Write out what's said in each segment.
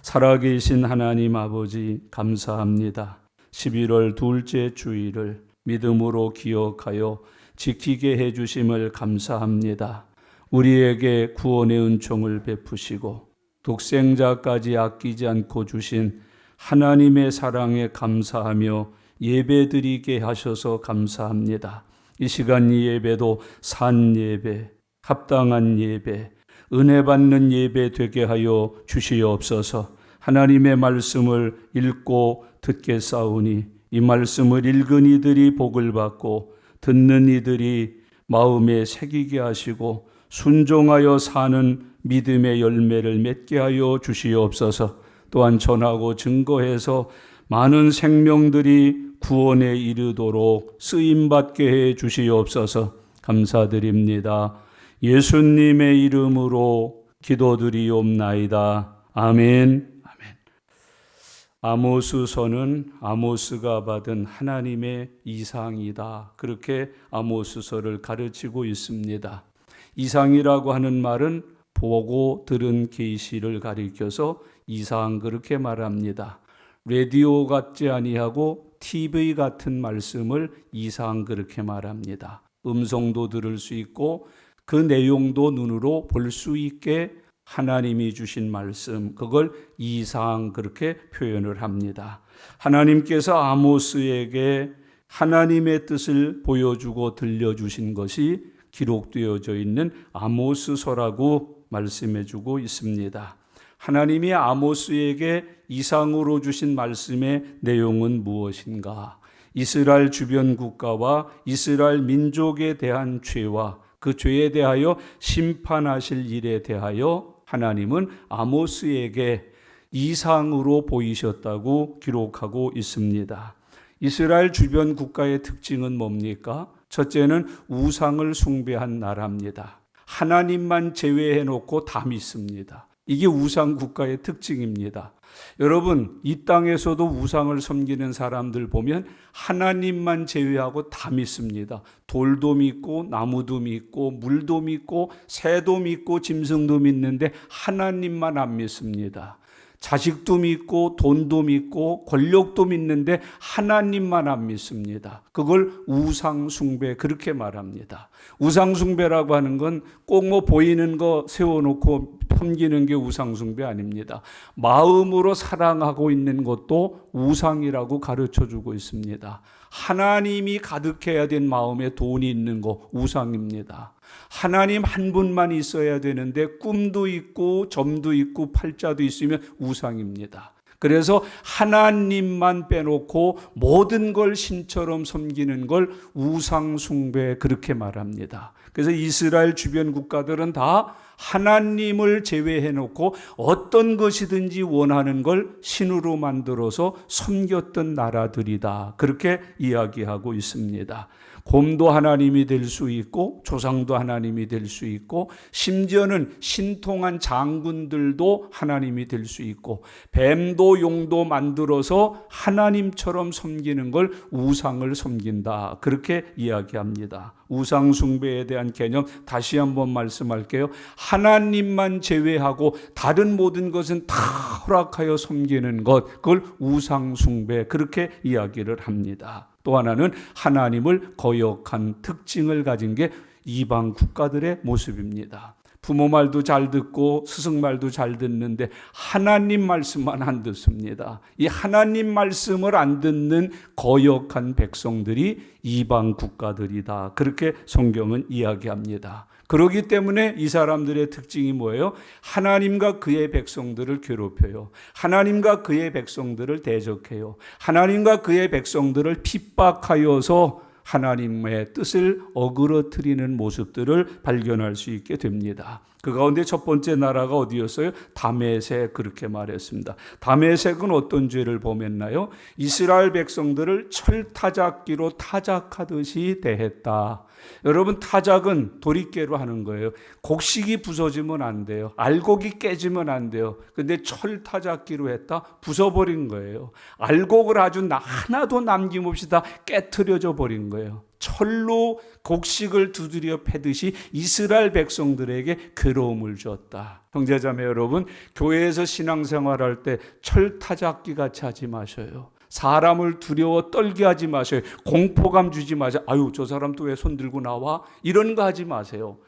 살아계신 하나님 아버지 감사합니다. 11월 둘째 주일을 믿음으로 기억하여 지키게 해주심을 감사합니다. 우리에게 구원의 은총을 베푸시고 독생자까지 아끼지 않고 주신 하나님의 사랑에 감사하며 예배드리게 하셔서 감사합니다. 이 시간 예배도 산 예배, 합당한 예배, 은혜 받는 예배 되게 하여 주시옵소서. 하나님의 말씀을 읽고 듣겠사오니 이 말씀을 읽은 이들이 복을 받고 듣는 이들이 마음에 새기게 하시고 순종하여 사는 믿음의 열매를 맺게 하여 주시옵소서. 또한 전하고 증거해서 많은 생명들이 구원에 이르도록 쓰임받게 해 주시옵소서. 감사드립니다. 예수님의 이름으로 기도드리옵나이다. 아멘. 아모스서는 아모스가 받은 하나님의 이상이다. 그렇게 아모스서를 가르치고 있습니다. 이상이라고 하는 말은 보고 들은 계시를 가리켜서 이상 그렇게 말합니다. 라디오 같지 아니하고 TV 같은 말씀을 이상 그렇게 말합니다. 음성도 들을 수 있고 그 내용도 눈으로 볼 수 있게 하나님이 주신 말씀, 그걸 이상 그렇게 표현을 합니다. 하나님께서 아모스에게 하나님의 뜻을 보여주고 들려주신 것이 기록되어져 있는 아모스서라고 말씀해주고 있습니다. 하나님이 아모스에게 이상으로 주신 말씀의 내용은 무엇인가? 이스라엘 주변 국가와 이스라엘 민족에 대한 죄와 그 죄에 대하여 심판하실 일에 대하여 하나님은 아모스에게 이상으로 보이셨다고 기록하고 있습니다. 이스라엘 주변 국가의 특징은 뭡니까? 첫째는 우상을 숭배한 나라입니다. 하나님만 제외해 놓고 다 믿습니다. 이게 우상 국가의 특징입니다. 여러분, 이 땅에서도 우상을 섬기는 사람들 보면 하나님만 제외하고 다 믿습니다. 돌도 믿고 나무도 믿고 물도 믿고 새도 믿고 짐승도 믿는데 하나님만 안 믿습니다. 자식도 믿고 돈도 믿고 권력도 믿는데 하나님만 안 믿습니다. 그걸 우상숭배 그렇게 말합니다. 우상숭배라고 하는 건 꼭 뭐 보이는 거 세워놓고 섬기는 게 우상숭배 아닙니다. 마음으로 사랑하고 있는 것도 우상이라고 가르쳐주고 있습니다. 하나님이 가득해야 된 마음에 돈이 있는 거 우상입니다. 하나님 한 분만 있어야 되는데 꿈도 있고 점도 있고 팔자도 있으면 우상입니다. 그래서 하나님만 빼놓고 모든 걸 신처럼 섬기는 걸 우상숭배 그렇게 말합니다. 그래서 이스라엘 주변 국가들은 다 하나님을 제외해놓고 어떤 것이든지 원하는 걸 신으로 만들어서 섬겼던 나라들이다. 그렇게 이야기하고 있습니다. 곰도 하나님이 될 수 있고 조상도 하나님이 될 수 있고 심지어는 신통한 장군들도 하나님이 될 수 있고 뱀도 용도 만들어서 하나님처럼 섬기는 걸 우상을 섬긴다. 그렇게 이야기합니다. 우상 숭배에 대한 개념 다시 한번 말씀할게요. 하나님만 제외하고 다른 모든 것은 다 허락하여 섬기는 것, 그걸 우상 숭배 그렇게 이야기를 합니다. 또 하나는 하나님을 거역한 특징을 가진 게 이방 국가들의 모습입니다. 부모 말도 잘 듣고 스승 말도 잘 듣는데 하나님 말씀만 안 듣습니다. 이 하나님 말씀을 안 듣는 거역한 백성들이 이방 국가들이다. 그렇게 성경은 이야기합니다. 그렇기 때문에 이 사람들의 특징이 뭐예요? 하나님과 그의 백성들을 괴롭혀요. 하나님과 그의 백성들을 대적해요. 하나님과 그의 백성들을 핍박하여서 하나님의 뜻을 어그러뜨리는 모습들을 발견할 수 있게 됩니다. 그 가운데 첫 번째 나라가 어디였어요? 다메섹 그렇게 말했습니다. 다메섹은 어떤 죄를 범했나요? 이스라엘 백성들을 철타작기로 타작하듯이 대했다. 여러분, 타작은 도리깨로 하는 거예요. 곡식이 부서지면 안 돼요. 알곡이 깨지면 안 돼요. 근데 철타작기로 했다? 부숴버린 거예요. 알곡을 아주 하나도 남김없이 다 깨트려져 버린 거예요. 철로 곡식을 두드려 패듯이 이스라엘 백성들에게 괴로움을 주었다. 형제자매 여러분, 교회에서 신앙생활할 때 철타작기 같이 하지 마셔요. 사람을 두려워 떨게 하지 마세요. 공포감 주지 마세요. 아유, 저 사람 또 왜 손 들고 나와? 이런 거 하지 마세요.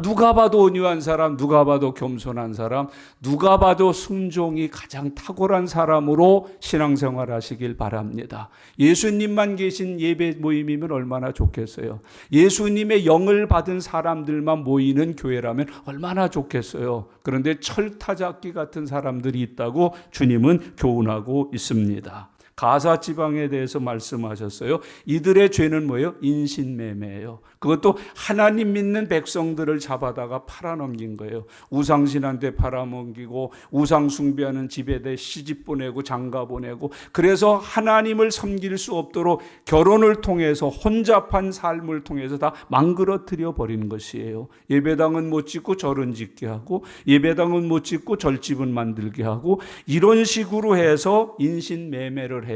누가 봐도 온유한 사람, 누가 봐도 겸손한 사람, 누가 봐도 순종이 가장 탁월한 사람으로 신앙생활 하시길 바랍니다. 예수님만 계신 예배 모임이면 얼마나 좋겠어요. 예수님의 영을 받은 사람들만 모이는 교회라면 얼마나 좋겠어요. 그런데 철타작기 같은 사람들이 있다고 주님은 교훈하고 있습니다. 가사 지방에 대해서 말씀하셨어요. 이들의 죄는 뭐예요? 인신매매예요. 그것도 하나님 믿는 백성들을 잡아다가 팔아넘긴 거예요. 우상신한테 팔아넘기고 우상 숭배하는 집에다 시집 보내고 장가 보내고, 그래서 하나님을 섬길 수 없도록 결혼을 통해서 혼잡한 삶을 통해서 다 망그러뜨려 버리는 것이에요. 예배당은 못 짓고 절은 짓게 하고, 예배당은 못 짓고 절집은 만들게 하고, 이런 식으로 해서 인신매매를 해요.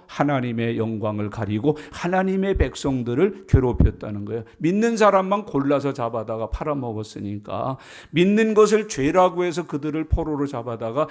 하나님의 영광을 가리고 하나님의 백성들을 괴롭혔다는 거예요. 믿는 사람만 골라서 잡아다가 팔아먹었으니까, 믿는 것을 죄라고 해서 그들을 포로로 잡아다가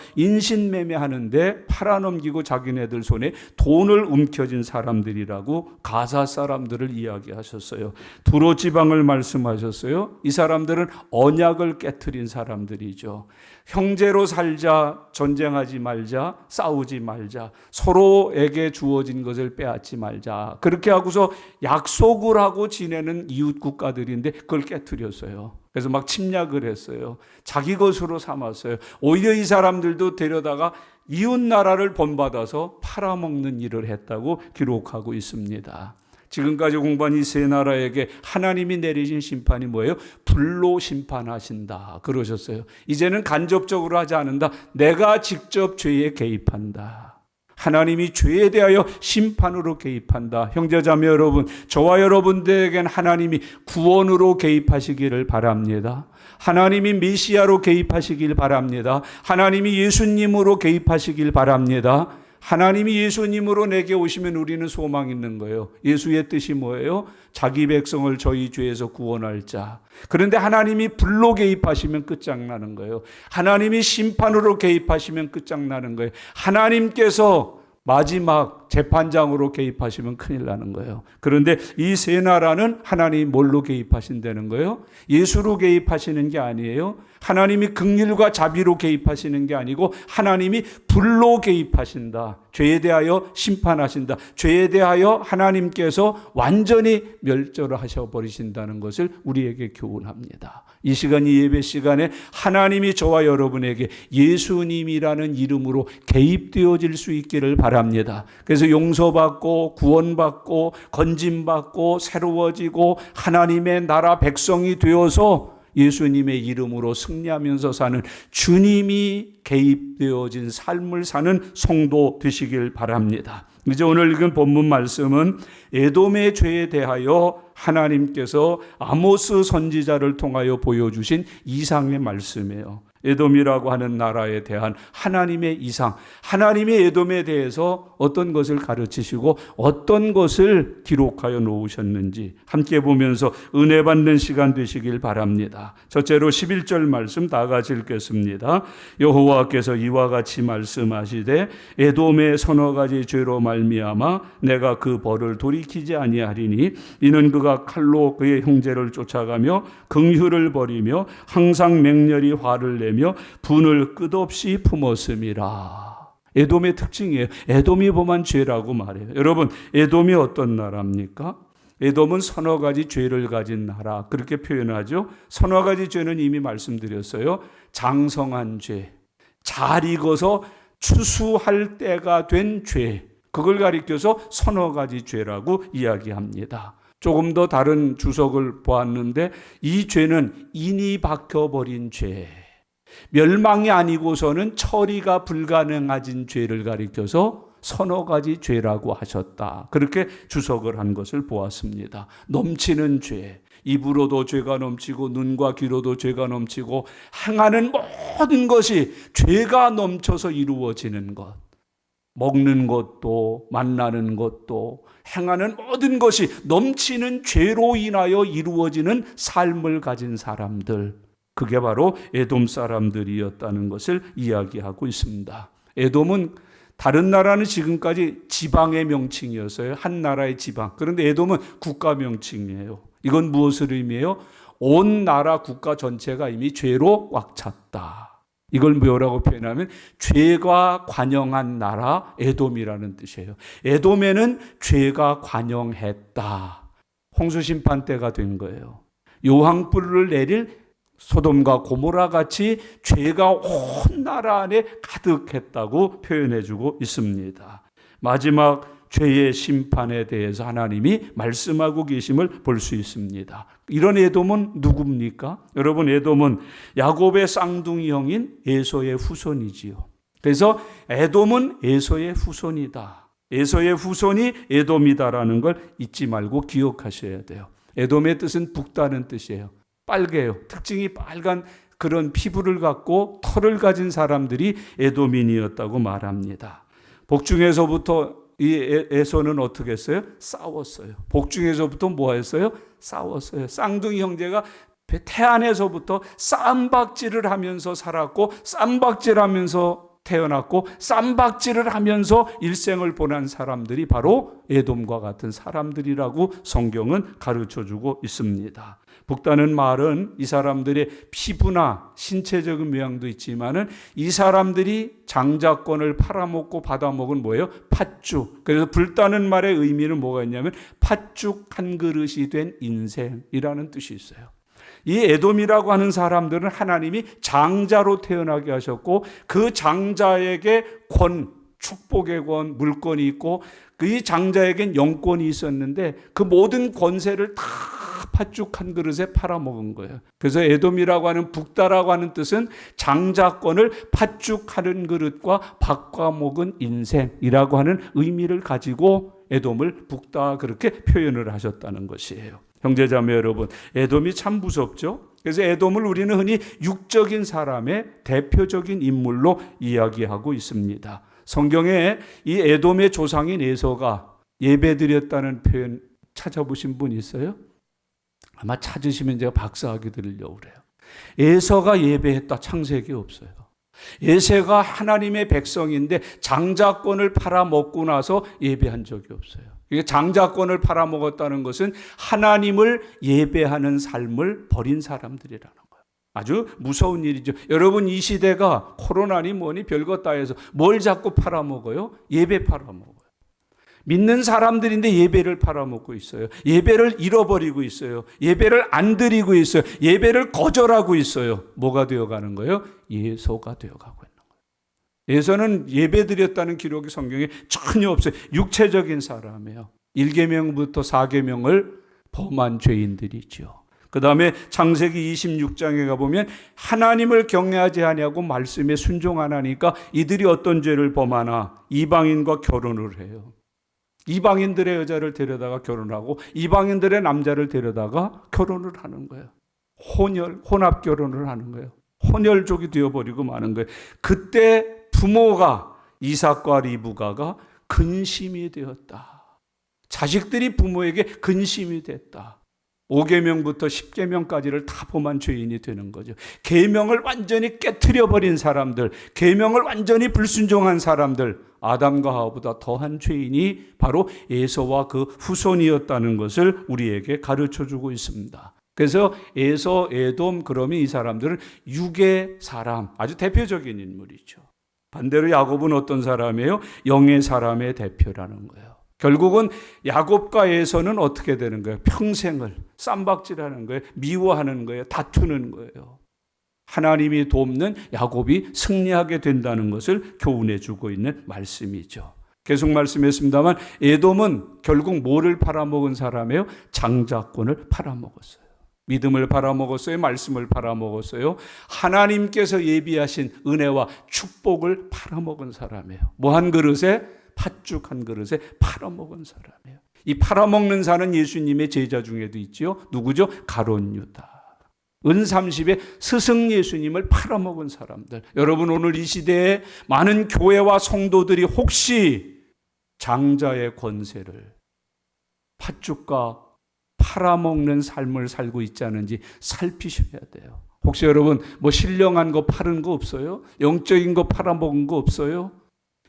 인신매매하는데 팔아넘기고 자기네들 손에 돈을 움켜쥔 사람들이라고 가사 사람들을 이야기하셨어요. 두로 지방을 말씀하셨어요. 이 사람들은 언약을 깨트린 사람들이죠. 형제로 살자, 전쟁하지 말자, 싸우지 말자, 서로에게 주어진 것을 빼앗지 말자, 그렇게 하고서 약속을 하고 지내는 이웃 국가들인데 그걸 깨트렸어요. 그래서 막 침략을 했어요. 자기 것으로 삼았어요. 오히려 이 사람들도 데려다가 이웃 나라를 본받아서 팔아먹는 일을 했다고 기록하고 있습니다. 지금까지 공부한 이 세 나라에게 하나님이 내리신 심판이 뭐예요? 불로 심판하신다 그러셨어요. 이제는 간접적으로 하지 않는다. 내가 직접 죄에 개입한다. 하나님이 죄에 대하여 심판으로 개입한다. 형제자매 여러분, 저와 여러분들에겐 하나님이 구원으로 개입하시기를 바랍니다. 하나님이 메시아로 개입하시길 바랍니다. 하나님이 예수님으로 개입하시길 바랍니다. 하나님이 예수님으로 내게 오시면 우리는 소망 있는 거예요. 예수의 뜻이 뭐예요? 자기 백성을 저희 죄에서 구원할 자. 그런데 하나님이 불로 개입하시면 끝장나는 거예요. 하나님이 심판으로 개입하시면 끝장나는 거예요. 하나님께서 마지막 재판장으로 개입하시면 큰일 나는 거예요. 그런데 이 세 나라는 하나님이 뭘로 개입하신다는 거예요? 예수로 개입하시는 게 아니에요. 하나님이 긍휼과 자비로 개입하시는 게 아니고 하나님이 불로 개입하신다. 죄에 대하여 심판하신다. 죄에 대하여 하나님께서 완전히 멸절하셔 버리신다는 것을 우리에게 교훈합니다. 이 시간, 이 예배 시간에 하나님이 저와 여러분에게 예수님이라는 이름으로 개입되어질 수 있기를 바랍니다. 그래서 용서받고 구원받고 건짐받고 새로워지고 하나님의 나라 백성이 되어서 예수님의 이름으로 승리하면서 사는, 주님이 개입되어진 삶을 사는 성도 되시길 바랍니다. 이제 오늘 읽은 본문 말씀은 에돔의 죄에 대하여 하나님께서 아모스 선지자를 통하여 보여주신 이상의 말씀이에요. 에돔이라고 하는 나라에 대한 하나님의 이상, 하나님이 에돔에 대해서 어떤 것을 가르치시고 어떤 것을 기록하여 놓으셨는지 함께 보면서 은혜 받는 시간 되시길 바랍니다. 첫째로 11절 말씀 다 같이 읽겠습니다. 여호와께서 이와 같이 말씀하시되 에돔의 서너 가지 죄로 말미암아 내가 그 벌을 돌이키지 아니하리니 이는 그가 칼로 그의 형제를 쫓아가며 긍휼을 버리며 항상 맹렬히 화를 내며 분을 끝없이 품었음이라. 에돔의 특징이에요. 에돔이 범한 죄라고 말해요. 여러분, 에돔이 어떤 나라입니까? 에돔은 서너 가지 죄를 가진 나라, 그렇게 표현하죠. 서너 가지 죄는 이미 말씀드렸어요. 장성한 죄, 잘 익어서 추수할 때가 된 죄, 그걸 가리켜서 서너 가지 죄라고 이야기합니다. 조금 더 다른 주석을 보았는데 이 죄는 인이 박혀버린 죄, 멸망이 아니고서는 처리가 불가능해진 죄를 가리켜서 서너 가지 죄라고 하셨다. 그렇게 주석을 한 것을 보았습니다. 넘치는 죄, 입으로도 죄가 넘치고 눈과 귀로도 죄가 넘치고 행하는 모든 것이 죄가 넘쳐서 이루어지는 것. 먹는 것도 만나는 것도 행하는 모든 것이 넘치는 죄로 인하여 이루어지는 삶을 가진 사람들, 그게 바로 에돔 사람들이었다는 것을 이야기하고 있습니다. 에돔은 다른 나라는 지금까지 지방의 명칭이었어요. 한 나라의 지방. 그런데 에돔은 국가 명칭이에요. 이건 무엇을 의미해요? 온 나라 국가 전체가 이미 죄로 꽉 찼다. 이걸 뭐라고 표현하면 죄가 관영한 나라 에돔이라는 뜻이에요. 에돔에는 죄가 관영했다. 홍수심판 때가 된 거예요. 요항불을 내릴 소돔과 고모라 같이 죄가 온 나라 안에 가득했다고 표현해주고 있습니다. 마지막 죄의 심판에 대해서 하나님이 말씀하고 계심을 볼 수 있습니다. 이런 에돔은 누굽니까? 여러분, 에돔은 야곱의 쌍둥이 형인 에서의 후손이지요. 그래서 에돔은 에서의 후손이다. 에서의 후손이 에돔이다라는 걸 잊지 말고 기억하셔야 돼요. 에돔의 뜻은 붉다는 뜻이에요. 빨개요. 특징이 빨간 그런 피부를 갖고 털을 가진 사람들이 에돔인이었다고 말합니다. 복중에서부터 이 에서는 어떻게 했어요? 싸웠어요. 복중에서부터 뭐 했어요? 싸웠어요. 쌍둥이 형제가 태안에서부터 쌈박질을 하면서 살았고, 쌈박질하면서 태어났고, 쌈박질을 하면서 일생을 보낸 사람들이 바로 에돔과 같은 사람들이라고 성경은 가르쳐주고 있습니다. 북다는 말은 이 사람들의 피부나 신체적인 모양도 있지만은 이 사람들이 장자권을 팔아먹고 받아먹은 뭐예요? 팥죽. 그래서 불다는 말의 의미는 뭐가 있냐면 팥죽 한 그릇이 된 인생이라는 뜻이 있어요. 이 에돔이라고 하는 사람들은 하나님이 장자로 태어나게 하셨고, 그 장자에게 축복의 권, 물권이 있고, 그 장자에겐 영권이 있었는데 그 모든 권세를 다 팥죽 한 그릇에 팔아먹은 거예요. 그래서 에돔이라고 하는 북다라고 하는 뜻은 장자권을 팥죽 한 그릇과 바꿔먹은 인생이라고 하는 의미를 가지고 에돔을 북다 그렇게 표현을 하셨다는 것이에요. 형제자매 여러분, 에돔이 참 무섭죠? 그래서 에돔을 우리는 흔히 육적인 사람의 대표적인 인물로 이야기하고 있습니다. 성경에 이 에돔의 조상인 에서가 예배드렸다는 표현 찾아보신 분 있어요? 아마 찾으시면 제가 박사하게 드리려고 그래요. 에서가 예배했다, 창세기 없어요. 에서가 하나님의 백성인데 장자권을 팔아먹고 나서 예배한 적이 없어요. 장자권을 팔아먹었다는 것은 하나님을 예배하는 삶을 버린 사람들이라는 거예요. 아주 무서운 일이죠. 여러분, 이 시대가 코로나니 뭐니 별것 다 해서 뭘 자꾸 팔아먹어요? 예배 팔아먹어요. 믿는 사람들인데 예배를 팔아먹고 있어요. 예배를 잃어버리고 있어요. 예배를 안 드리고 있어요. 예배를 거절하고 있어요. 뭐가 되어가는 거예요? 예소가 되어가고 있는 거예요. 예소는 예배 드렸다는 기록이 성경에 전혀 없어요. 육체적인 사람이에요. 1계명부터 4계명을 범한 죄인들이죠. 그 다음에 창세기 26장에 가보면 하나님을 경외하지 아니하고 말씀에 순종 안 하니까 이들이 어떤 죄를 범하나 이방인과 결혼을 해요. 이방인들의 여자를 데려다가 결혼하고 이방인들의 남자를 데려다가 결혼을 하는 거예요. 혼합 결혼을 하는 거예요. 혼혈족이 되어버리고 마는 거예요. 그때 부모가 이삭과 리브가가 근심이 되었다. 자식들이 부모에게 근심이 됐다. 5계명부터 10계명까지를 다 범한 죄인이 되는 거죠. 계명을 완전히 깨트려버린 사람들, 계명을 완전히 불순종한 사람들, 아담과 하와보다 더한 죄인이 바로 에서와 그 후손이었다는 것을 우리에게 가르쳐주고 있습니다. 그래서 에서, 에돔, 그러면 이 사람들은 육의 사람, 아주 대표적인 인물이죠. 반대로 야곱은 어떤 사람이에요? 영의 사람의 대표라는 거예요. 결국은 야곱과 에서는 어떻게 되는 거예요? 평생을 쌈박질하는 거예요. 미워하는 거예요. 다투는 거예요. 하나님이 돕는 야곱이 승리하게 된다는 것을 교훈해 주고 있는 말씀이죠. 계속 말씀했습니다만 에돔은 결국 뭐를 팔아먹은 사람이에요? 장자권을 팔아먹었어요. 믿음을 팔아먹었어요. 말씀을 팔아먹었어요. 하나님께서 예비하신 은혜와 축복을 팔아먹은 사람이에요. 뭐 한 그릇에? 팥죽 한 그릇에 팔아먹은 사람이에요. 이 팔아먹는 자는 예수님의 제자 중에도 있지요. 누구죠? 가룟 유다. 은 30에 스승 예수님을 팔아먹은 사람들. 여러분, 오늘 이 시대에 많은 교회와 성도들이 혹시 장자의 권세를 팥죽과 팔아먹는 삶을 살고 있지 않은지 살피셔야 돼요. 혹시 여러분 뭐 신령한 거 파는 거 없어요? 영적인 거 팔아먹은 거 없어요?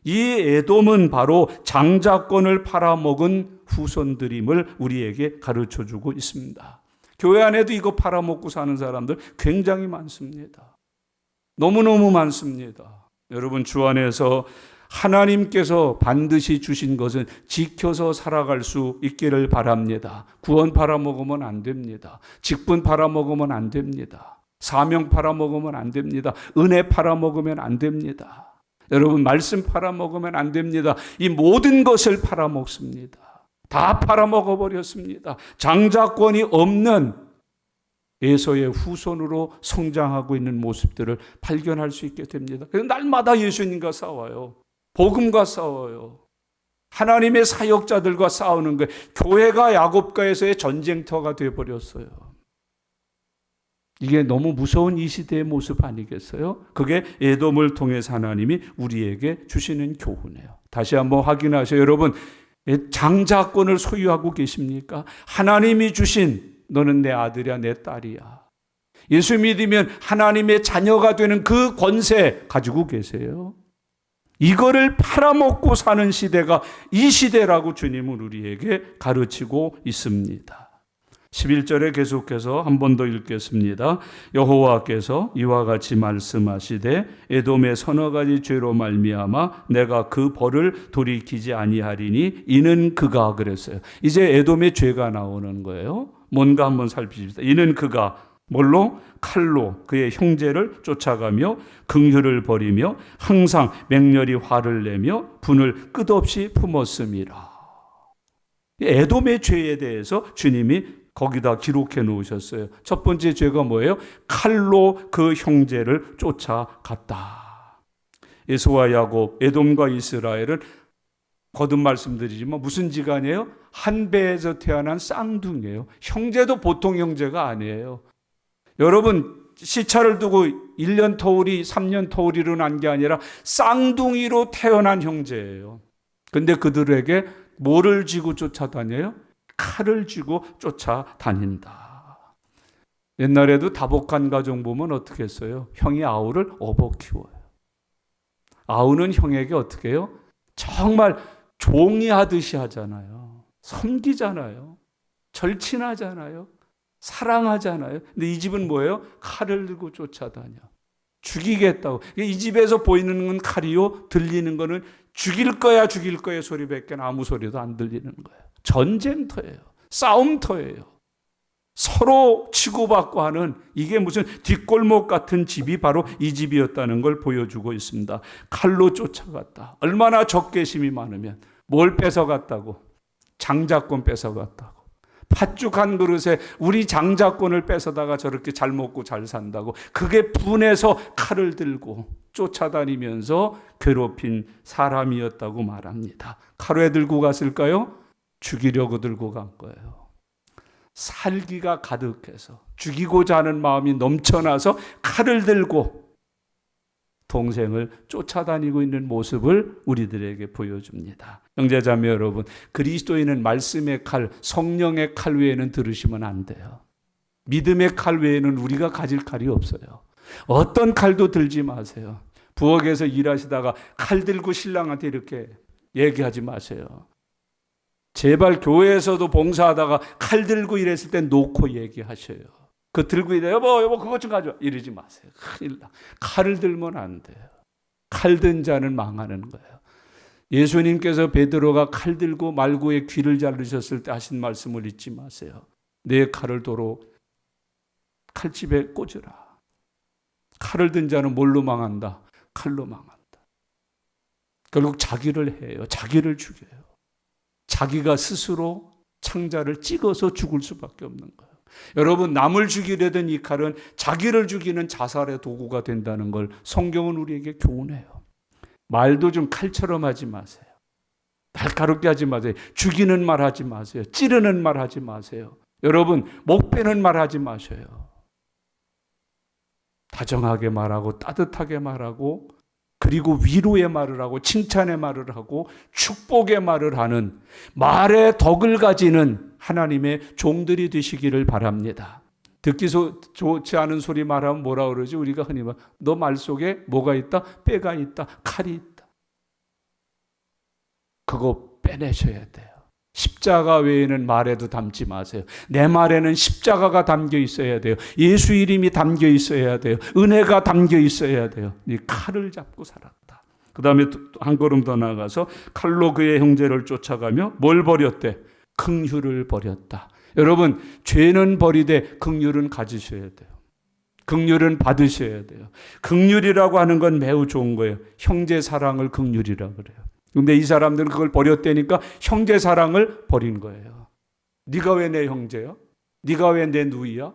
이 에돔은 바로 장자권을 팔아먹은 후손들임을 우리에게 가르쳐주고 있습니다. 교회 안에도 이거 팔아먹고 사는 사람들 굉장히 많습니다. 너무너무 많습니다. 여러분, 주 안에서 하나님께서 반드시 주신 것은 지켜서 살아갈 수 있기를 바랍니다. 구원 팔아먹으면 안 됩니다. 직분 팔아먹으면 안 됩니다. 사명 팔아먹으면 안 됩니다. 은혜 팔아먹으면 안 됩니다. 여러분, 말씀 팔아먹으면 안 됩니다. 이 모든 것을 팔아먹습니다. 다 팔아먹어버렸습니다. 장자권이 없는 에서의 후손으로 성장하고 있는 모습들을 발견할 수 있게 됩니다. 그래서 날마다 예수님과 싸워요. 복음과 싸워요. 하나님의 사역자들과 싸우는 거예요. 교회가 야곱과에서의 전쟁터가 되어버렸어요. 이게 너무 무서운 이 시대의 모습 아니겠어요? 그게 에돔을 통해서 하나님이 우리에게 주시는 교훈이에요. 다시 한번 확인하세요. 여러분, 장자권을 소유하고 계십니까? 하나님이 주신 너는 내 아들이야, 내 딸이야. 예수 믿으면 하나님의 자녀가 되는 그 권세 가지고 계세요. 이거를 팔아먹고 사는 시대가 이 시대라고 주님은 우리에게 가르치고 있습니다. 11절에 계속해서 한 번 더 읽겠습니다. 여호와께서 이와 같이 말씀하시되 에돔의 서너 가지 죄로 말미암아 내가 그 벌을 돌이키지 아니하리니 이는 그가 그랬어요. 이제 에돔의 죄가 나오는 거예요. 뭔가 한번 살피십시다. 이는 그가 뭘로? 칼로 그의 형제를 쫓아가며 긍휼을 버리며 항상 맹렬히 화를 내며 분을 끝없이 품었음이라. 에돔의 죄에 대해서 주님이 거기다 기록해 놓으셨어요. 첫 번째 죄가 뭐예요? 칼로 그 형제를 쫓아갔다. 에서와 야곱, 에돔과 이스라엘은 거듭 말씀드리지만 무슨 지간이에요? 한 배에서 태어난 쌍둥이에요. 형제도 보통 형제가 아니에요. 여러분, 시차를 두고 1년 터울이 3년 터울이로 난 게 아니라 쌍둥이로 태어난 형제예요. 근데 그들에게 뭐를 쥐고 쫓아다녀요? 칼을 쥐고 쫓아다닌다. 옛날에도 다복한 가정 보면 어떻게 했어요? 형이 아우를 업어 키워요. 아우는 형에게 어떻게 해요? 정말 종이 하듯이 하잖아요. 섬기잖아요. 절친하잖아요. 사랑하잖아요. 근데 이 집은 뭐예요? 칼을 들고 쫓아다녀. 죽이겠다고. 이 집에서 보이는 건 칼이요. 들리는 거는 죽일 거야 소리밖에 아무 소리도 안 들리는 거예요. 전쟁터예요. 싸움터예요. 서로 치고받고 하는 이게 무슨 뒷골목 같은 집이 바로 이 집이었다는 걸 보여주고 있습니다. 칼로 쫓아갔다. 얼마나 적개심이 많으면 뭘 뺏어갔다고? 장자권 뺏어갔다고. 팥죽 한 그릇에 우리 장자권을 뺏어다가 저렇게 잘 먹고 잘 산다고. 그게 분해서 칼을 들고 쫓아다니면서 괴롭힌 사람이었다고 말합니다. 칼 왜 들고 갔을까요? 죽이려고 들고 간 거예요. 살기가 가득해서 죽이고자 하는 마음이 넘쳐나서 칼을 들고 동생을 쫓아다니고 있는 모습을 우리들에게 보여줍니다. 형제자매 여러분, 그리스도인은 말씀의 칼, 성령의 칼 외에는 들으시면 안 돼요. 믿음의 칼 외에는 우리가 가질 칼이 없어요. 어떤 칼도 들지 마세요. 부엌에서 일하시다가 칼 들고 신랑한테 이렇게 얘기하지 마세요. 제발 교회에서도 봉사하다가 칼 들고 일했을 때 놓고 얘기하셔요. 그 들고 일해 여보 그것 좀 가져와 이러지 마세요. 큰일 나. 칼을 들면 안 돼요. 칼 든 자는 망하는 거예요. 예수님께서 베드로가 칼 들고 말구의 귀를 자르셨을 때 하신 말씀을 잊지 마세요. 내 칼을 도로 칼집에 꽂으라. 칼을 든 자는 뭘로 망한다? 칼로 망한다. 결국 자기를 해요. 자기를 죽여요. 자기가 스스로 창자를 찍어서 죽을 수밖에 없는 거예요. 여러분, 남을 죽이려던 이 칼은 자기를 죽이는 자살의 도구가 된다는 걸 성경은 우리에게 교훈해요. 말도 좀 칼처럼 하지 마세요. 날카롭게 하지 마세요. 죽이는 말 하지 마세요. 찌르는 말 하지 마세요. 여러분, 목 빼는 말 하지 마셔요. 다정하게 말하고 따뜻하게 말하고 그리고 위로의 말을 하고 칭찬의 말을 하고 축복의 말을 하는 말의 덕을 가지는 하나님의 종들이 되시기를 바랍니다. 듣기 좋지 않은 소리 말하면 뭐라 그러지? 우리가 흔히 말, 너 말 속에 뭐가 있다? 뼈가 있다. 칼이 있다. 그거 빼내셔야 돼요. 십자가 외에는 말에도 담지 마세요. 내 말에는 십자가가 담겨 있어야 돼요. 예수 이름이 담겨 있어야 돼요. 은혜가 담겨 있어야 돼요. 이 칼을 잡고 살았다. 그 다음에 한 걸음 더 나아가서 칼로 그의 형제를 쫓아가며 뭘 버렸대? 긍휼을 버렸다. 여러분, 죄는 버리되 긍휼은 가지셔야 돼요. 긍휼은 받으셔야 돼요. 긍휼이라고 하는 건 매우 좋은 거예요. 형제 사랑을 긍휼이라고 그래요. 근데 이 사람들은 그걸 버렸다니까 형제 사랑을 버린 거예요. 네가 왜 내 형제야? 네가 왜 내 누이야?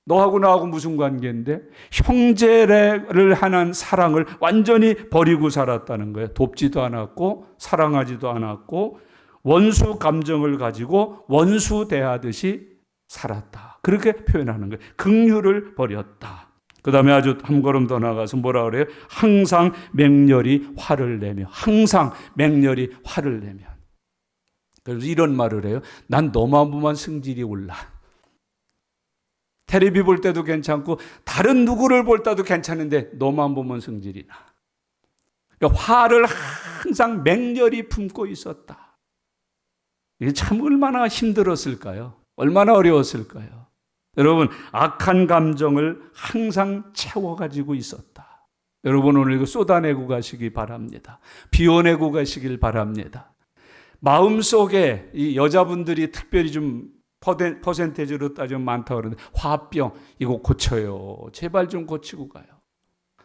너하고 나하고 무슨 관계인데? 형제를 하는 사랑을 완전히 버리고 살았다는 거예요. 돕지도 않았고 사랑하지도 않았고 원수 감정을 가지고 원수 대하듯이 살았다. 그렇게 표현하는 거예요. 긍휼을 버렸다. 그 다음에 아주 한 걸음 더 나가서 뭐라 그래요? 항상 맹렬히 화를 내며. 항상 맹렬히 화를 내며. 그래서 이런 말을 해요. 난 너만 보면 승질이 올라. 텔레비 볼 때도 괜찮고 다른 누구를 볼 때도 괜찮은데 너만 보면 승질이 나. 그러니까 화를 항상 맹렬히 품고 있었다. 이게 참 얼마나 힘들었을까요? 얼마나 어려웠을까요? 여러분, 악한 감정을 항상 채워가지고 있었다. 여러분, 오늘 이거 쏟아내고 가시기 바랍니다. 비워내고 가시길 바랍니다. 마음속에 이 여자분들이 특별히 좀 퍼센테이지로 따지면 많다고 그러는데 화병 이거 고쳐요. 제발 좀 고치고 가요.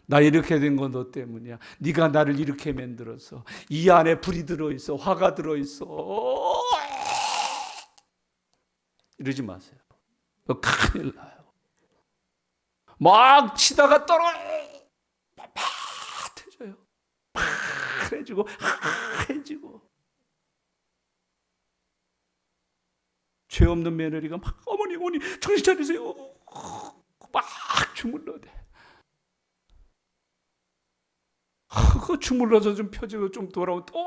나 이렇게 된 건 너 때문이야. 네가 나를 이렇게 만들어서 이 안에 불이 들어있어. 화가 들어있어. 이러지 마세요. 큰일 나요. 막 치다가 파래져요. 파래지고 하해지고. 죄 없는 며느리가 막 어머니 정신 차리세요. 막 주물러대. 그 주물러서 좀 펴지고 좀 돌아오고 또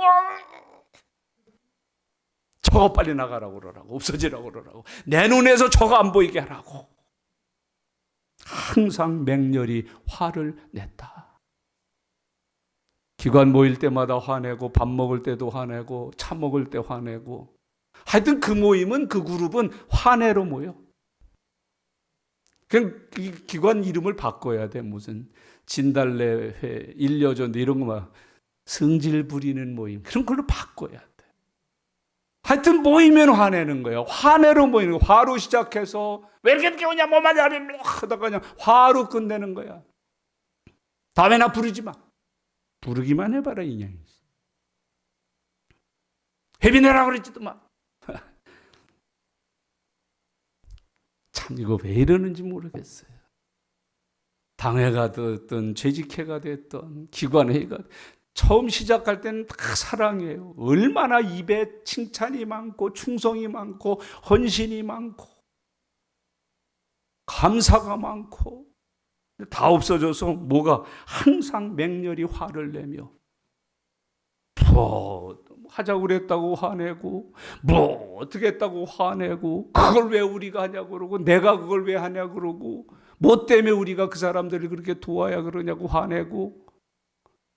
저거 빨리 나가라고 그러라고 없어지라고 그러라고 내 눈에서 저거 안 보이게 하라고 항상 맹렬히 화를 냈다. 기관 모일 때마다 화내고 밥 먹을 때도 화내고 차 먹을 때 화내고 하여튼 그 모임은 그 그룹은 화내로 모여. 그냥 기관 이름을 바꿔야 돼. 무슨 진달래회, 일려전도 이런 거 막 성질 부리는 모임 그런 걸로 바꿔야 돼. 하여튼 모이면 화내는 거예요. 화내로 모이는 거예요. 화로 시작해서 왜 이렇게 늦게 오냐 뭐 말이야 하다가 그냥 화로 끝내는 거야. 다음에 나 부르지 마. 부르기만 해봐라 인양이. 회비 내라고 그랬지도 마. 참 이거 왜 이러는지 모르겠어요. 당회가 됐든 재직회가 됐든 기관회의가 처음 시작할 때는 다 사랑이에요. 얼마나 입에 칭찬이 많고 충성이 많고 헌신이 많고 감사가 많고 다 없어져서 뭐가 항상 맹렬히 화를 내며 뭐 하자고 그랬다고 화내고 뭐 어떻게 했다고 화내고 그걸 왜 우리가 하냐고 그러고 내가 그걸 왜 하냐고 그러고 뭐 때문에 우리가 그 사람들을 그렇게 도와야 그러냐고 화내고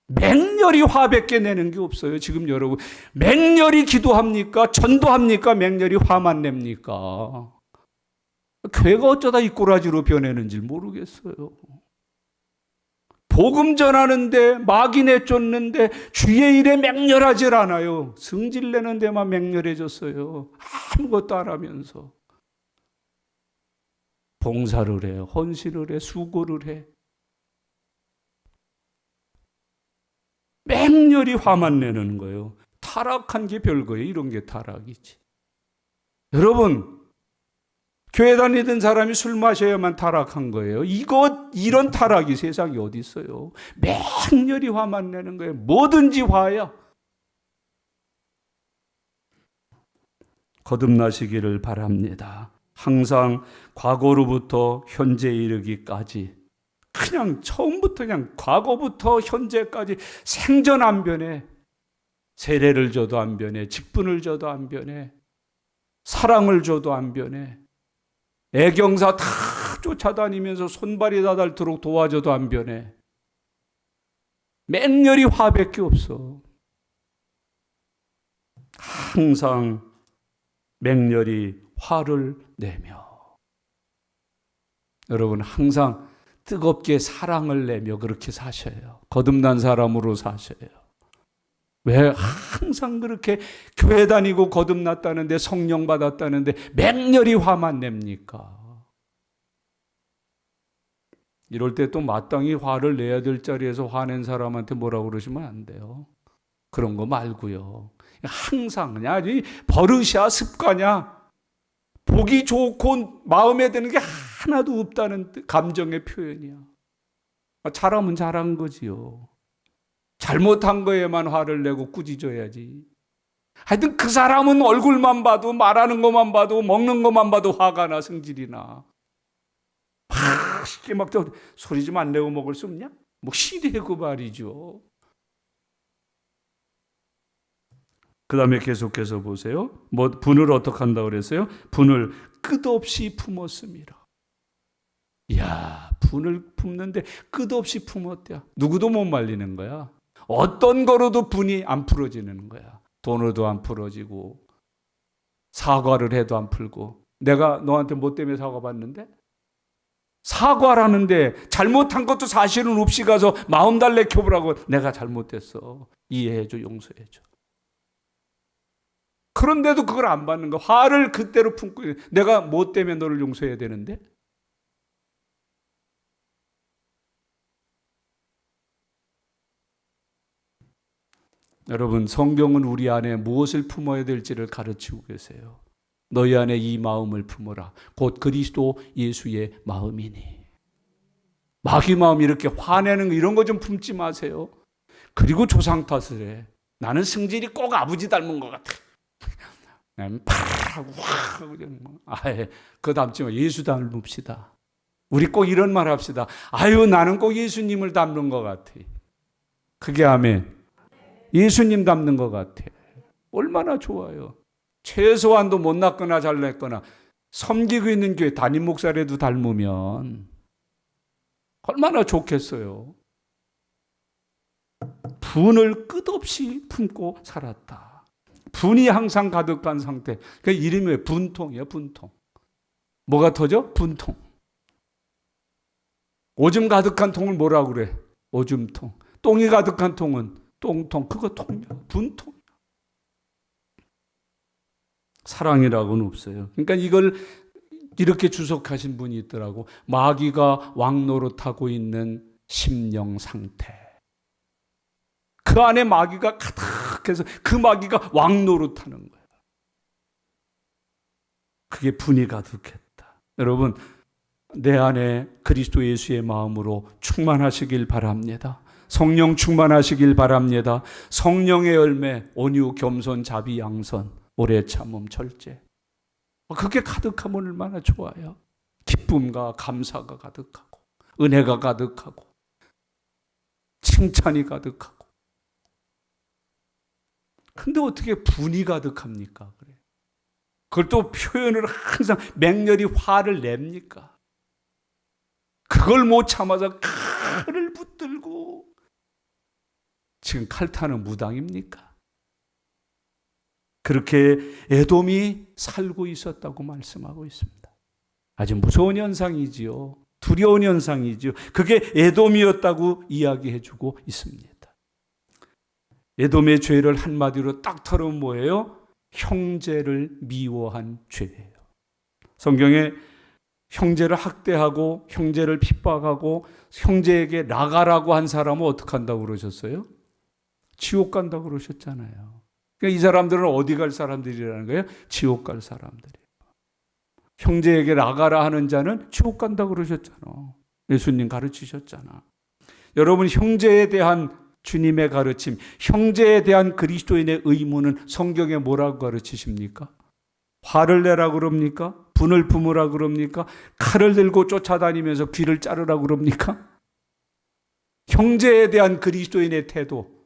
맹렬히 화밖에 내는 게 없어요. 지금 여러분 맹렬히 기도합니까? 전도합니까? 맹렬히 화만 냅니까? 교회가 어쩌다 이 꼬라지로 변했는지 모르겠어요. 복음 전하는데 마귀 내쫓는데 주의 일에 맹렬하질 않아요. 성질 내는 데만 맹렬해졌어요. 아무것도 안 하면서 봉사를 해, 헌신을 해, 수고를 해. 맹렬히 화만 내는 거예요. 타락한 게 별거예요. 이런 게 타락이지. 여러분 교회 다니던 사람이 술 마셔야만 타락한 거예요. 이런 타락이 세상에 어디 있어요. 맹렬히 화만 내는 거예요. 뭐든지 화야. 거듭나시기를 바랍니다. 항상 과거로부터 현재에 이르기까지 그냥 처음부터 그냥 과거부터 현재까지 생전 안 변해. 세례를 줘도 안 변해. 직분을 줘도 안 변해. 사랑을 줘도 안 변해. 애경사 다 쫓아다니면서 손발이 다 닳도록 도와줘도 안 변해. 맹렬히 화밖에 없어. 항상 맹렬히 화를 내며, 여러분 항상 뜨겁게 사랑을 내며 그렇게 사셔요. 거듭난 사람으로 사셔요. 왜 항상 그렇게 교회 다니고 거듭났다는데, 성령 받았다는데 맹렬히 화만 냅니까? 이럴 때 또 마땅히 화를 내야 될 자리에서 화낸 사람한테 뭐라고 그러시면 안 돼요. 그런 거 말고요. 항상 그냥 버릇이야, 습관이야. 보기 좋고 마음에 드는 게 하나도 없다는 감정의 표현이야. 잘하면 잘한 거지요. 잘못한 거에만 화를 내고 꾸짖어야지. 하여튼 그 사람은 얼굴만 봐도, 말하는 것만 봐도, 먹는 것만 봐도 화가 나, 성질이 나. 쉽게 막 소리 좀 안 내고 먹을 수 없냐? 뭐 시대고 말이죠. 그 다음에 계속해서 보세요. 뭐 분을 어떻게 한다고 그랬어요? 분을 끝없이 품었습니다. 이야, 분을 품는데 끝없이 품었대요. 누구도 못 말리는 거야. 어떤 거로도 분이 안 풀어지는 거야. 돈으로도 안 풀어지고, 사과를 해도 안 풀고. 내가 너한테 뭐 때문에 사과받는데? 사과라는데 잘못한 것도 사실은 없이 가서 마음 달래켜보라고. 내가 잘못했어, 이해해줘, 용서해줘. 그런데도 그걸 안 받는 거. 화를 그때로 품고, 내가 뭐 때문에 너를 용서해야 되는데? 여러분, 성경은 우리 안에 무엇을 품어야 될지를 가르치고 계세요. 너희 안에 이 마음을 품어라. 곧 그리스도 예수의 마음이니. 마귀 마음, 이렇게 화내는 거, 이런 거 좀 품지 마세요. 그리고 조상 탓을 해. 나는 성질이 꼭 아버지 닮은 것 같아. 파라고 하고, 아예 그거 닮지 마. 예수 닮읍시다. 우리 꼭 이런 말 합시다. 아유, 나는 꼭 예수님을 닮는 것 같아. 그게 아멘. 예수님 닮는 것 같아. 얼마나 좋아요. 최소한도 못 났거나 잘났거나 섬기고 있는 교회 담임 목사라도 닮으면 얼마나 좋겠어요. 분을 끝없이 품고 살았다. 분이 항상 가득한 상태. 그 이름이 왜 분통이에요? 분통. 뭐가 터져? 분통. 오줌 가득한 통을 뭐라고 그래? 오줌통. 똥이 가득한 통은 똥통. 그거 통이야. 분통. 사랑이라고는 없어요. 그러니까 이걸 이렇게 주석하신 분이 있더라고. 마귀가 왕노릇하고 있는 심령 상태. 그 안에 마귀가 가득해서 그 마귀가 왕노릇하는 거예요. 그게 분이 가득했다. 여러분, 내 안에 그리스도 예수의 마음으로 충만하시길 바랍니다. 성령 충만하시길 바랍니다. 성령의 열매, 온유, 겸손, 자비, 양선, 오래 참음, 절제. 그게 가득하면 얼마나 좋아요. 기쁨과 감사가 가득하고, 은혜가 가득하고, 칭찬이 가득하고. 근데 어떻게 분이 가득합니까? 그래. 그걸 또 표현을 항상 맹렬히 화를 냅니까? 그걸 못 참아서 칼을 붙들고, 지금 칼타는 무당입니까? 그렇게 에돔이 살고 있었다고 말씀하고 있습니다. 아주 무서운 현상이지요. 두려운 현상이지요. 그게 에돔이었다고 이야기해주고 있습니다. 에돔의 죄를 한마디로 딱 털으면 뭐예요? 형제를 미워한 죄예요. 성경에 형제를 학대하고 형제를 핍박하고 형제에게 나가라고 한 사람은 어떻게 한다고 그러셨어요? 지옥 간다고 그러셨잖아요. 그러니까 이 사람들은 어디 갈 사람들이라는 거예요? 지옥 갈 사람들이에요. 형제에게 나가라 하는 자는 지옥 간다고 그러셨잖아. 예수님 가르치셨잖아. 여러분, 형제에 대한 주님의 가르침, 형제에 대한 그리스도인의 의무는 성경에 뭐라고 가르치십니까? 화를 내라 그럽니까? 분을 품으라 그럽니까? 칼을 들고 쫓아다니면서 귀를 자르라 그럽니까? 형제에 대한 그리스도인의 태도,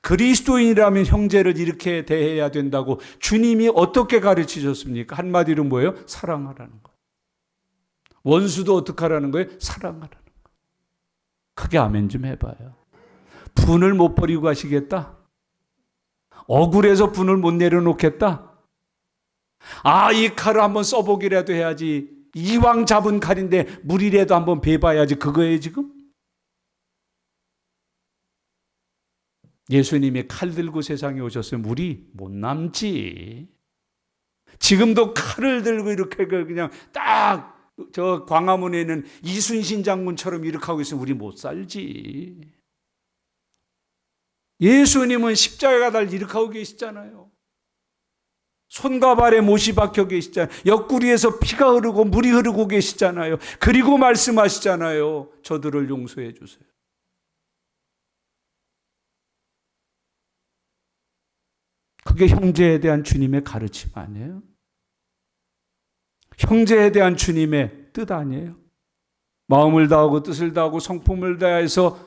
그리스도인이라면 형제를 이렇게 대해야 된다고 주님이 어떻게 가르치셨습니까? 한마디로 뭐예요? 사랑하라는 거예요. 원수도 어떻게 하라는 거예요? 사랑하라는 거예요. 크게 아멘 좀 해봐요. 분을 못 버리고 가시겠다? 억울해서 분을 못 내려놓겠다? 이 칼을 한번 써보기라도 해야지. 이왕 잡은 칼인데 물이라도 한번 베봐야지. 그거예요 지금? 예수님이 칼 들고 세상에 오셨으면 물이 못 남지. 지금도 칼을 들고 이렇게 그냥 딱 저 광화문에 있는 이순신 장군처럼 이렇게 하고 있으면 우리 못 살지. 예수님은 십자가 달 이렇게 하고 계시잖아요. 손과 발에 못이 박혀 계시잖아요. 옆구리에서 피가 흐르고 물이 흐르고 계시잖아요. 그리고 말씀하시잖아요. 저들을 용서해 주세요. 그게 형제에 대한 주님의 가르침 아니에요? 형제에 대한 주님의 뜻 아니에요? 마음을 다하고 뜻을 다하고 성품을 다해서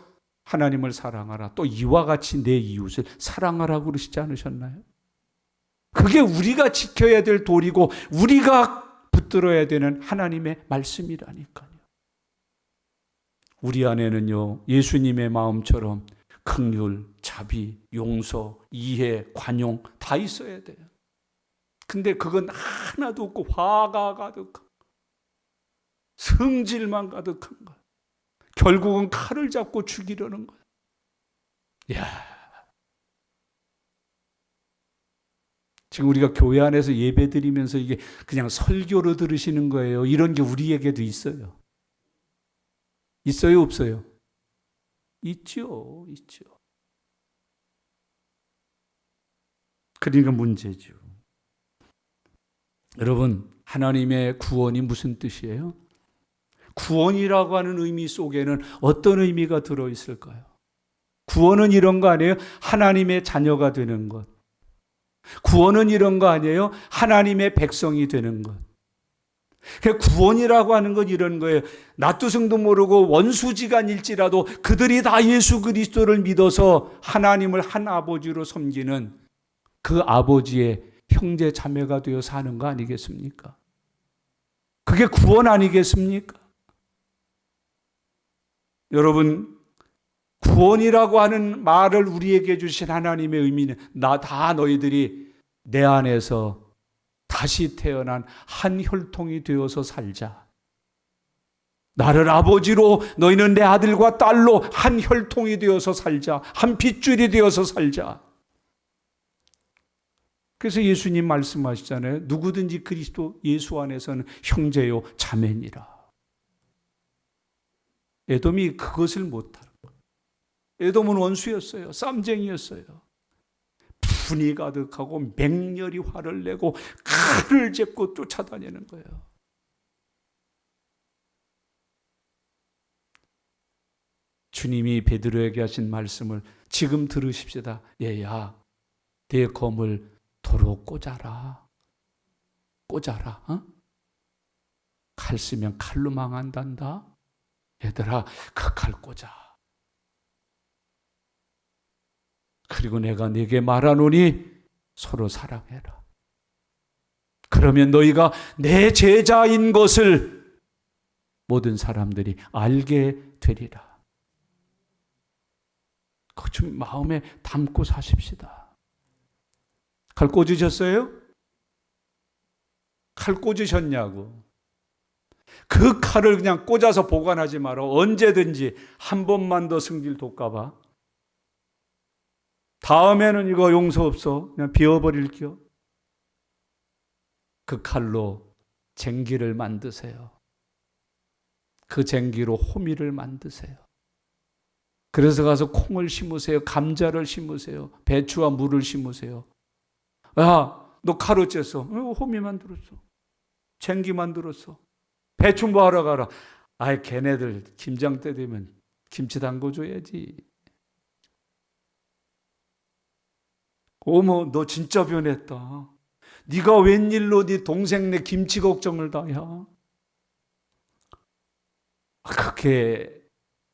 하나님을 사랑하라. 또 이와 같이 내 이웃을 사랑하라고 그러시지 않으셨나요? 그게 우리가 지켜야 될 도리고 우리가 붙들어야 되는 하나님의 말씀이라니까요. 우리 안에는요, 예수님의 마음처럼 긍휼, 자비, 용서, 이해, 관용 다 있어야 돼요. 근데 그건 하나도 없고 화가 가득한, 성질만 가득한 것. 결국은 칼을 잡고 죽이려는 거예요. 이야. 지금 우리가 교회 안에서 예배 드리면서 이게 그냥 설교로 들으시는 거예요. 이런 게 우리에게도 있어요. 있어요, 없어요? 있죠, 있죠. 그러니까 문제죠. 여러분, 하나님의 구원이 무슨 뜻이에요? 구원이라고 하는 의미 속에는 어떤 의미가 들어있을까요? 구원은 이런 거 아니에요? 하나님의 자녀가 되는 것. 구원은 이런 거 아니에요? 하나님의 백성이 되는 것. 구원이라고 하는 건 이런 거예요. 낫두성도 모르고 원수지간일지라도 그들이 다 예수 그리스도를 믿어서 하나님을 한 아버지로 섬기는 그 아버지의 형제 자매가 되어 사는 거 아니겠습니까? 그게 구원 아니겠습니까? 여러분, 구원이라고 하는 말을 우리에게 주신 하나님의 의미는 다 너희들이 내 안에서 다시 태어난 한 혈통이 되어서 살자. 나를 아버지로 너희는 내 아들과 딸로 한 혈통이 되어서 살자. 한 핏줄이 되어서 살자. 그래서 예수님 말씀하시잖아요. 누구든지 그리스도 예수 안에서는 형제요 자매니라. 에돔이 그것을 못하는 거예요. 에돔은 원수였어요. 쌈쟁이였어요. 분이 가득하고 맹렬히 화를 내고 칼을 짚고 쫓아다니는 거예요. 주님이 베드로에게 하신 말씀을 지금 들으십시다. 얘야, 내 검을 도로 꽂아라. 꽂아라. 어? 칼 쓰면 칼로 망한단다. 얘들아, 그 칼 꽂아. 그리고 내가 네게 말하노니 서로 사랑해라. 그러면 너희가 내 제자인 것을 모든 사람들이 알게 되리라. 그거 좀 마음에 담고 사십시다. 칼 꽂으셨어요? 칼 꽂으셨냐고. 그 칼을 그냥 꽂아서 보관하지 마라. 언제든지 한 번만 더 승질 돋까봐. 다음에는 이거 용서 없어. 그냥 비워버릴게요. 그 칼로 쟁기를 만드세요. 그 쟁기로 호미를 만드세요. 그래서 가서 콩을 심으세요. 감자를 심으세요. 배추와 물을 심으세요. 야, 너 칼 어째서? 호미 만들었어. 쟁기 만들었어. 배추 뭐 하러 가라? 아이, 걔네들 김장 때 되면 김치 담궈줘야지. 어머, 너 진짜 변했다. 네가 웬일로 네 동생네 김치 걱정을 다 해? 그렇게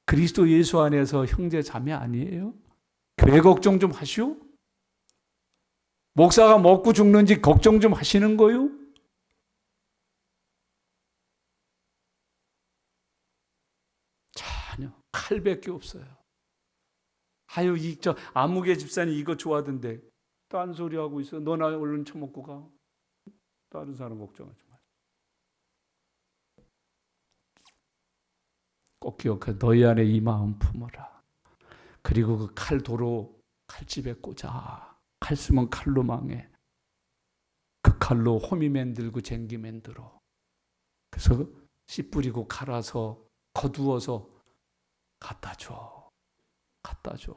그리스도 예수 안에서 형제 자매 아니에요? 교회 걱정 좀 하시오? 목사가 먹고 죽는지 걱정 좀 하시는 거요? 전혀. 칼밖에 없어요. 아유, 아무개 집사님 이거 좋아하던데. 딴소리 하고 있어. 너나 얼른 처먹고 가. 다른 사람 걱정하지 마. 꼭 기억해. 너희 안에 이 마음 품어라. 그리고 그 칼도로 칼집에 꽂아. 칼 쓰면 칼로 망해. 그 칼로 호미 만들고 쟁기 만들어. 그래서 씨 뿌리고 갈아서 거두어서 갖다 줘. 갖다 줘.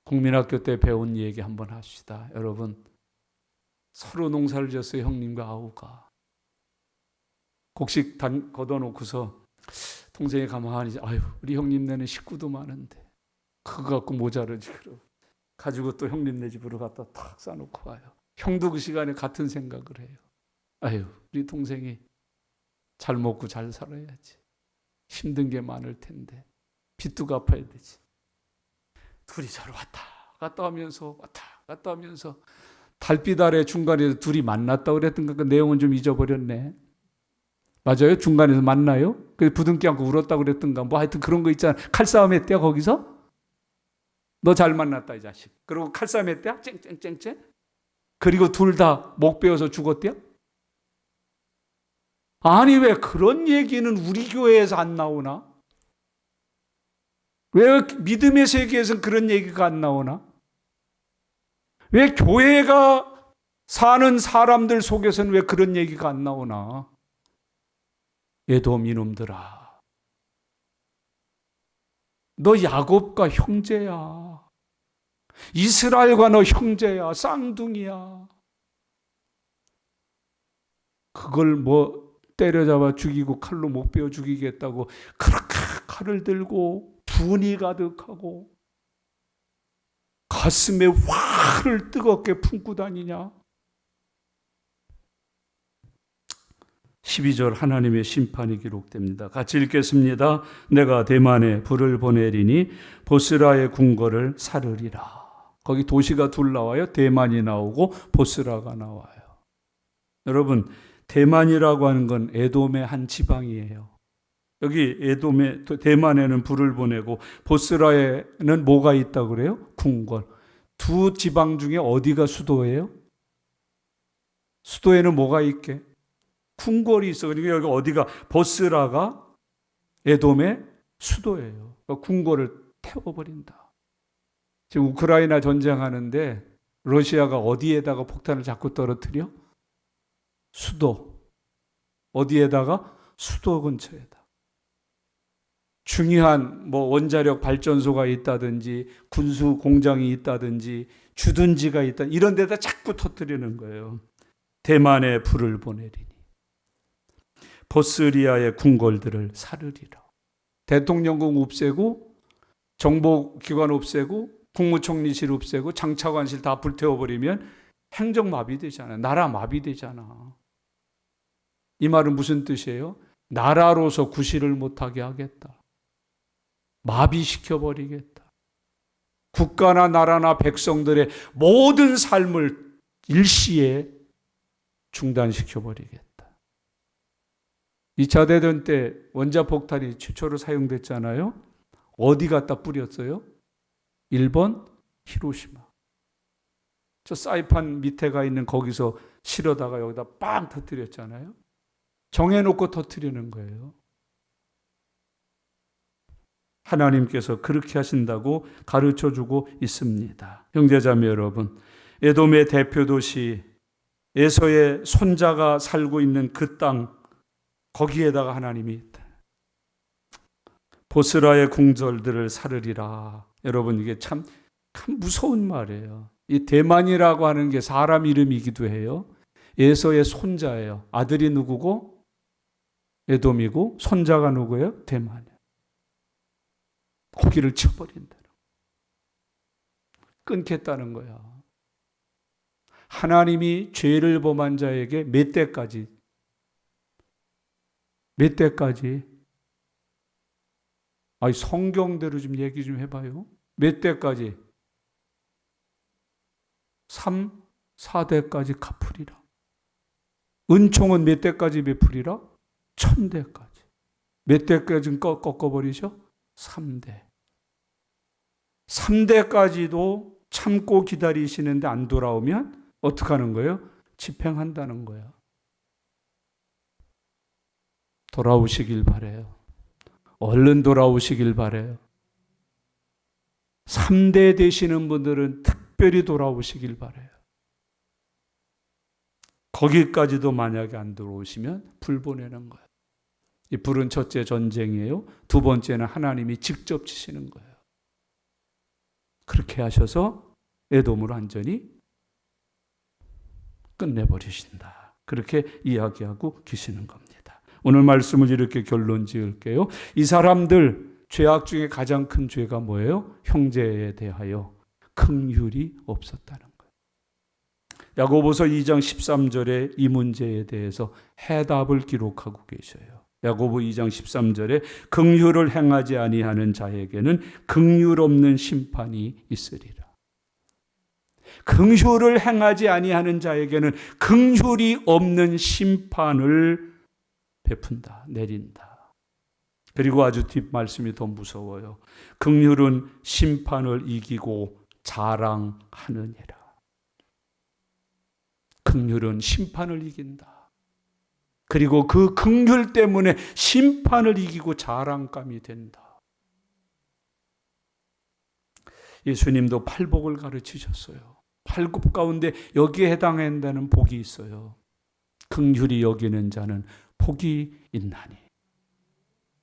국민학교 때 배운 얘기 한번 합시다. 여러분, 서로 농사를 지었어요. 형님과 아우가. 곡식 걷어놓고서 동생이 가만히, 아유, 우리 형님네는 식구도 많은데 그거 갖고 모자르지. 가지고 또 형님네 집으로 갖다 탁 싸놓고 와요. 형도 그 시간에 같은 생각을 해요. 아유, 우리 동생이 잘 먹고 잘 살아야지. 힘든 게 많을 텐데 빚도 갚아야 되지. 둘이 저를 왔다 갔다 하면서 달빛 아래 중간에서 둘이 만났다고 그랬던가. 그 내용은 좀 잊어버렸네. 맞아요? 중간에서 만나요? 그 부둥켜 안고 울었다고 그랬던가. 뭐 하여튼 그런 거 있잖아. 칼싸움 했대요 거기서? 너 잘 만났다 이 자식. 그리고 칼싸움 했대요? 쨍쨍쨍쨍. 그리고 둘 다 목 베어서 죽었대요? 아니 왜 그런 얘기는 우리 교회에서 안 나오나? 왜 믿음의 세계에서는 그런 얘기가 안 나오나? 왜 교회가 사는 사람들 속에서는 왜 그런 얘기가 안 나오나? 에돔 이놈들아, 너 야곱과 형제야. 이스라엘과 너 형제야. 쌍둥이야. 그걸 뭐 때려잡아 죽이고 칼로 못 베어 죽이겠다고 그렇게 칼을 들고 분이 가득하고 가슴에 화를 뜨겁게 품고 다니냐? 12절 하나님의 심판이 기록됩니다. 같이 읽겠습니다. 내가 대만에 불을 보내리니 보스라의 궁궐을 사르리라. 거기 도시가 둘 나와요. 대만이 나오고 보스라가 나와요. 여러분, 대만이라고 하는 건 에돔의 한 지방이에요. 여기 대만에는 불을 보내고 보스라에는 뭐가 있다고 그래요? 궁궐. 두 지방 중에 어디가 수도예요? 수도에는 뭐가 있게? 궁궐이 있어. 그러니까 여기 어디가? 보스라가 에돔의 수도예요. 그러니까 궁궐을 태워버린다. 지금 우크라이나 전쟁하는데 러시아가 어디에다가 폭탄을 자꾸 떨어뜨려? 수도. 어디에다가? 수도 근처에다. 중요한 원자력 발전소가 있다든지 군수 공장이 있다든지 주둔지가 있다 이런 데다 자꾸 터뜨리는 거예요. 대만에 불을 보내리니 보스리아의 궁궐들을 사르리라. 대통령궁 없애고 정보기관 없애고 국무총리실 없애고 장차관실 다 불태워버리면 행정마비되잖아. 나라 마비되잖아. 이 말은 무슨 뜻이에요? 나라로서 구실을 못하게 하겠다. 마비시켜버리겠다. 국가나 나라나 백성들의 모든 삶을 일시에 중단시켜버리겠다. 2차 대전 때 원자폭탄이 최초로 사용됐잖아요. 어디 갖다 뿌렸어요? 일본 히로시마. 저 사이판 밑에가 있는 거기서 실어다가 여기다 빵 터뜨렸잖아요. 정해놓고 터뜨리는 거예요. 하나님께서 그렇게 하신다고 가르쳐주고 있습니다. 형제자매 여러분, 에돔의 대표 도시 에서의 손자가 살고 있는 그 땅, 거기에다가 하나님이 보스라의 궁궐들을 사르리라. 여러분, 이게 참 무서운 말이에요. 이 대만이라고 하는 게 사람 이름이기도 해요. 에서의 손자예요. 아들이 누구고? 에돔이고, 손자가 누구예요? 대만이에요. 고기를 쳐버린다. 끊겠다는 거야. 하나님이 죄를 범한 자에게 몇 대까지 아니, 성경대로 좀 얘기 좀 해봐요. 몇 대까지? 3, 4대까지 갚으리라. 은총은 몇 대까지 베풀이라? 1000대까지. 몇 대까지 꺾어버리죠? 3대. 3대까지도 참고 기다리시는데 안 돌아오면 어떻게 하는 거예요? 집행한다는 거예요. 돌아오시길 바라요. 얼른 돌아오시길 바라요. 3대 되시는 분들은 특별히 돌아오시길 바라요. 거기까지도 만약에 안 들어오시면 불 보내는 거예요. 이 불은 첫째 전쟁이에요. 두 번째는 하나님이 직접 치시는 거예요. 그렇게 하셔서 에돔을 완전히 끝내버리신다. 그렇게 이야기하고 계시는 겁니다. 오늘 말씀을 이렇게 결론 지을게요. 이 사람들 죄악 중에 가장 큰 죄가 뭐예요? 형제에 대하여 긍휼이 없었다는 거예요. 야고보서 2장 13절에 이 문제에 대해서 해답을 기록하고 계셔요. 야고보 2장 13절에 긍휼을 행하지 아니하는 자에게는 긍휼 없는 심판이 있으리라. 긍휼을 행하지 아니하는 자에게는 긍휼이 없는 심판을 베푼다, 내린다. 그리고 아주 뒷말씀이 더 무서워요. 긍휼은 심판을 이기고 자랑하느니라. 긍휼은 심판을 이긴다. 그리고 그 긍휼 때문에 심판을 이기고 자랑감이 된다. 예수님도 팔복을 가르치셨어요. 팔복 가운데 여기에 해당한다는 복이 있어요. 긍휼히 여기는 자는 복이 있나니.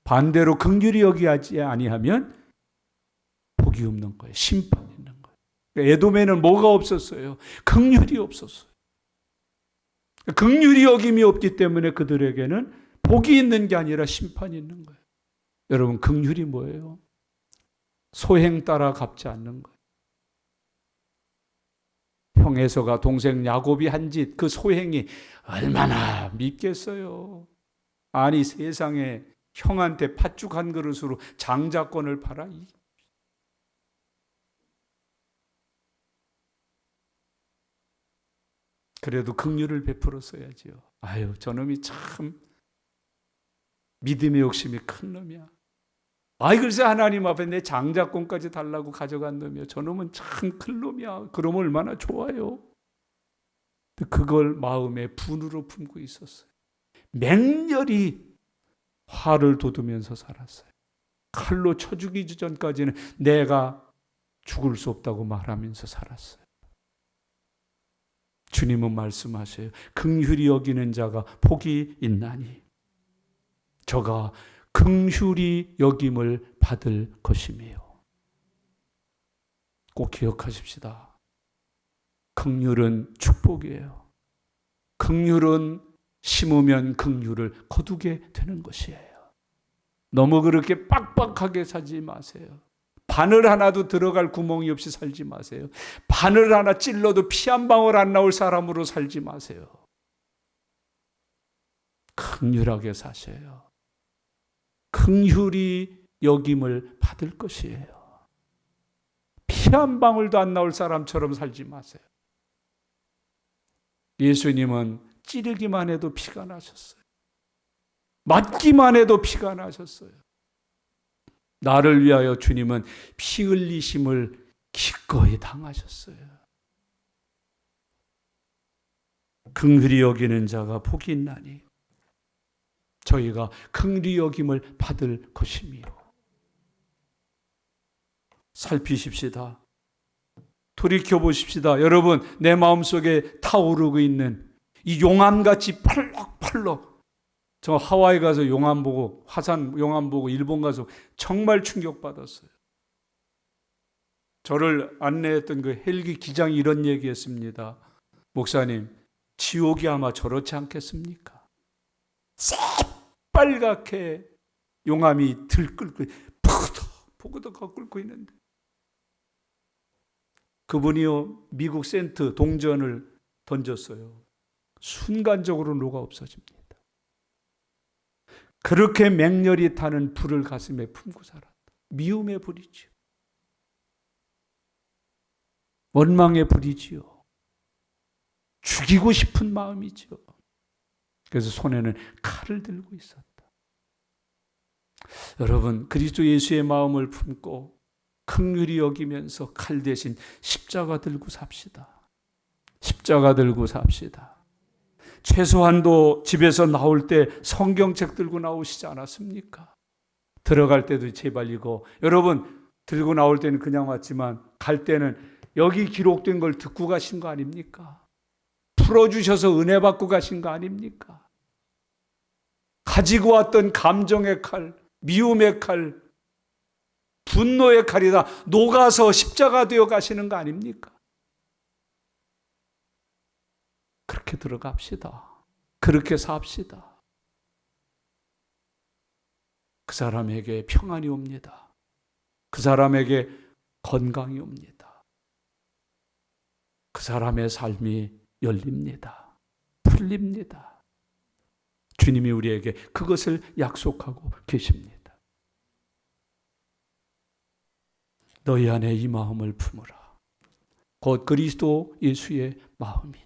반대로 긍휼히 여기지 아니하면 복이 없는 거예요. 심판이 있는 거예요. 에돔에는 뭐가 없었어요? 긍휼이 없었어요. 긍휼히 여김이 없기 때문에 그들에게는 복이 있는 게 아니라 심판이 있는 거예요. 여러분, 긍휼이 뭐예요? 소행 따라 갚지 않는 거예요. 형 에서가 동생 야곱이 한 짓, 그 소행이 얼마나 밉겠어요. 아니, 세상에 형한테 팥죽 한 그릇으로 장자권을 팔아? 그래도 긍휼을 베풀었어야지요. 아유, 저놈이 참 믿음의 욕심이 큰 놈이야. 아이, 글쎄 하나님 앞에 내 장자권까지 달라고 가져간 놈이야. 저놈은 참 큰 놈이야. 그러면 얼마나 좋아요. 그걸 마음에 분으로 품고 있었어요. 맹렬히 화를 돋우면서 살았어요. 칼로 쳐 죽이기 전까지는 내가 죽을 수 없다고 말하면서 살았어요. 주님은 말씀하세요. 긍휼히 여기는 자가 복이 있나니 저가 긍휼히 여김을 받을 것이며. 꼭 기억하십시다. 긍휼은 축복이에요. 긍휼은 심으면 긍휼을 거두게 되는 것이에요. 너무 그렇게 빡빡하게 살지 마세요. 바늘 하나도 들어갈 구멍이 없이 살지 마세요. 바늘 하나 찔러도 피 한 방울 안 나올 사람으로 살지 마세요. 긍휼하게 사세요. 긍휼히 여김을 받을 것이에요. 피 한 방울도 안 나올 사람처럼 살지 마세요. 예수님은 찌르기만 해도 피가 나셨어요. 맞기만 해도 피가 나셨어요. 나를 위하여 주님은 피 흘리심을 기꺼이 당하셨어요. 긍휼히 여기는 자가 복이 있나니 저희가 긍휼히 여김을 받을 것이며. 살피십시다. 돌이켜보십시다. 여러분, 내 마음속에 타오르고 있는 이 용암같이 펄럭펄럭, 저 하와이 가서 용암 보고, 화산 용암 보고 일본 가서 정말 충격받았어요. 저를 안내했던 그 헬기 기장이 이런 얘기했습니다. 목사님, 지옥이 아마 저렇지 않겠습니까? 새빨갛게 용암이 들끓고 포그덕 끓고 있는데 그분이요, 미국 센트 동전을 던졌어요. 순간적으로 녹아 없어집니다. 그렇게 맹렬히 타는 불을 가슴에 품고 살았다. 미움의 불이지요. 원망의 불이지요. 죽이고 싶은 마음이지요. 그래서 손에는 칼을 들고 있었다. 여러분, 그리스도 예수의 마음을 품고 긍휼히 여기면서 칼 대신 십자가 들고 삽시다. 십자가 들고 삽시다. 최소한도 집에서 나올 때 성경책 들고 나오시지 않았습니까? 들어갈 때도 제발 이거. 여러분, 들고 나올 때는 그냥 왔지만 갈 때는 여기 기록된 걸 듣고 가신 거 아닙니까? 풀어주셔서 은혜 받고 가신 거 아닙니까? 가지고 왔던 감정의 칼, 미움의 칼, 분노의 칼이다 녹아서 십자가 되어 가시는 거 아닙니까? 그렇게 들어갑시다. 그렇게 삽시다. 그 사람에게 평안이 옵니다. 그 사람에게 건강이 옵니다. 그 사람의 삶이 열립니다. 풀립니다. 주님이 우리에게 그것을 약속하고 계십니다. 너희 안에 이 마음을 품으라. 곧 그리스도 예수의 마음이니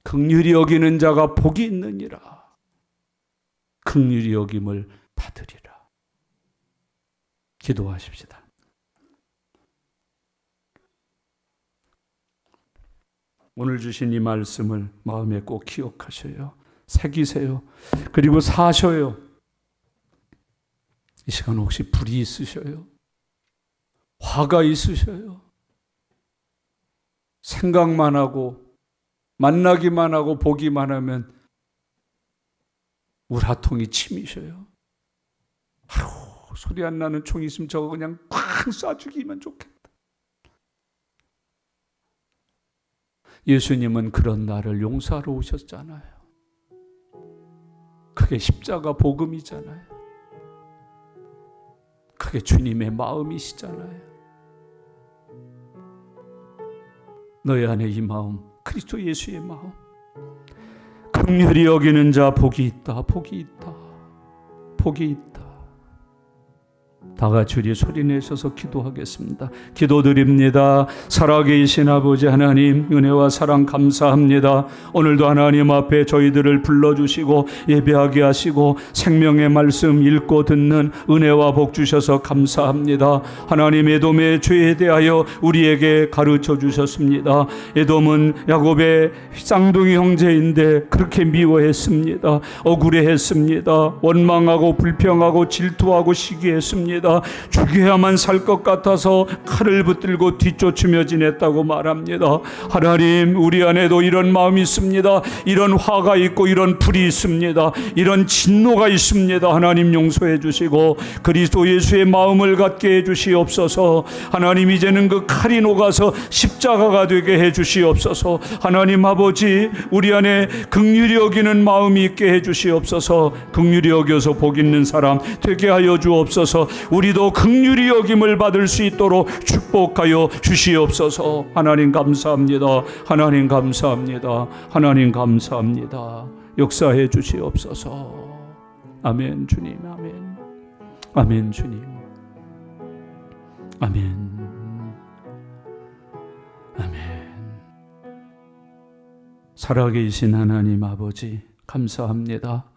긍휼히 여기는 자가 복이 있느니라. 긍휼히 여김을 받으리라. 기도하십시다. 오늘 주신 이 말씀을 마음에 꼭 기억하셔요. 새기세요. 그리고 사셔요. 이 시간 혹시 불이 있으셔요? 화가 있으셔요? 생각만 하고 만나기만 하고 보기만 하면 우라통이 치미셔요. 아유, 소리 안 나는 총 있으면 저거 그냥 팍 쏴 죽이면 좋겠다. 예수님은 그런 나를 용서하러 오셨잖아요. 그게 십자가 복음이잖아요. 그게 주님의 마음이시잖아요. 너희 안에 이 마음, 그리스도 예수의 마음, 긍휼히 여기는 자 복이 있다. 복이 있다. 복이 있다. 다 같이 우리 소리 내셔서 기도하겠습니다. 기도드립니다. 살아계신 아버지 하나님, 은혜와 사랑 감사합니다. 오늘도 하나님 앞에 저희들을 불러주시고 예배하게 하시고 생명의 말씀 읽고 듣는 은혜와 복 주셔서 감사합니다. 하나님, 에돔의 죄에 대하여 우리에게 가르쳐 주셨습니다. 에돔은 야곱의 쌍둥이 형제인데 그렇게 미워했습니다. 억울해했습니다. 원망하고 불평하고 질투하고 시기했습니다. 죽여야만 살 것 같아서 칼을 붙들고 뒤쫓으며 지냈다고 말합니다. 하나님, 우리 안에도 이런 마음이 있습니다. 이런 화가 있고 이런 불이 있습니다. 이런 진노가 있습니다. 하나님, 용서해 주시고 그리스도 예수의 마음을 갖게 해 주시옵소서. 하나님, 이제는 그 칼이 녹아서 십자가가 되게 해 주시옵소서. 하나님 아버지, 우리 안에 긍휼히 여기는 마음이 있게 해 주시옵소서. 긍휼히 여겨서 복 있는 사람 되게 하여 주옵소서. 우리도 긍휼히 여김을 받을 수 있도록 축복하여 주시옵소서. 하나님 감사합니다. 하나님 감사합니다. 하나님 감사합니다. 역사해 주시옵소서. 아멘. 주님, 아멘. 아멘. 주님, 아멘. 아멘. 살아계신 하나님 아버지, 감사합니다.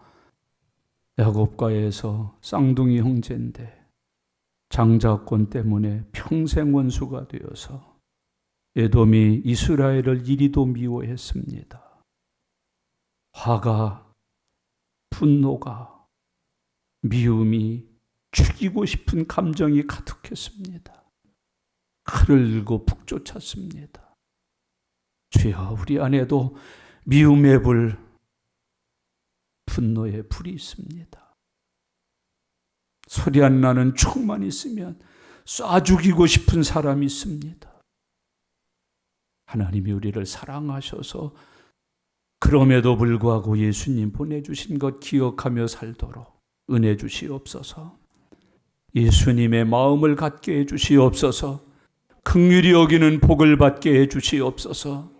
야곱과에서 쌍둥이 형제인데 장자권 때문에 평생 원수가 되어서 에돔이 이스라엘을 이리도 미워했습니다. 화가, 분노가, 미움이, 죽이고 싶은 감정이 가득했습니다. 칼을 들고 북 쫓았습니다. 주여, 우리 안에도 미움의 불, 분노의 불이 있습니다. 소리 안 나는 총만 있으면 쏴 죽이고 싶은 사람이 있습니다. 하나님이 우리를 사랑하셔서 그럼에도 불구하고 예수님 보내주신 것 기억하며 살도록 은혜 주시옵소서. 예수님의 마음을 갖게 해 주시옵소서. 긍휼히 여기는 복을 받게 해 주시옵소서.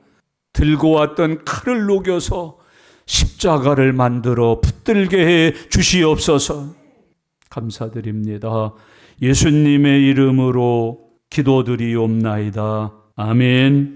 들고 왔던 칼을 녹여서 십자가를 만들어 붙들게 해 주시옵소서. 감사드립니다. 예수님의 이름으로 기도드리옵나이다. 아멘.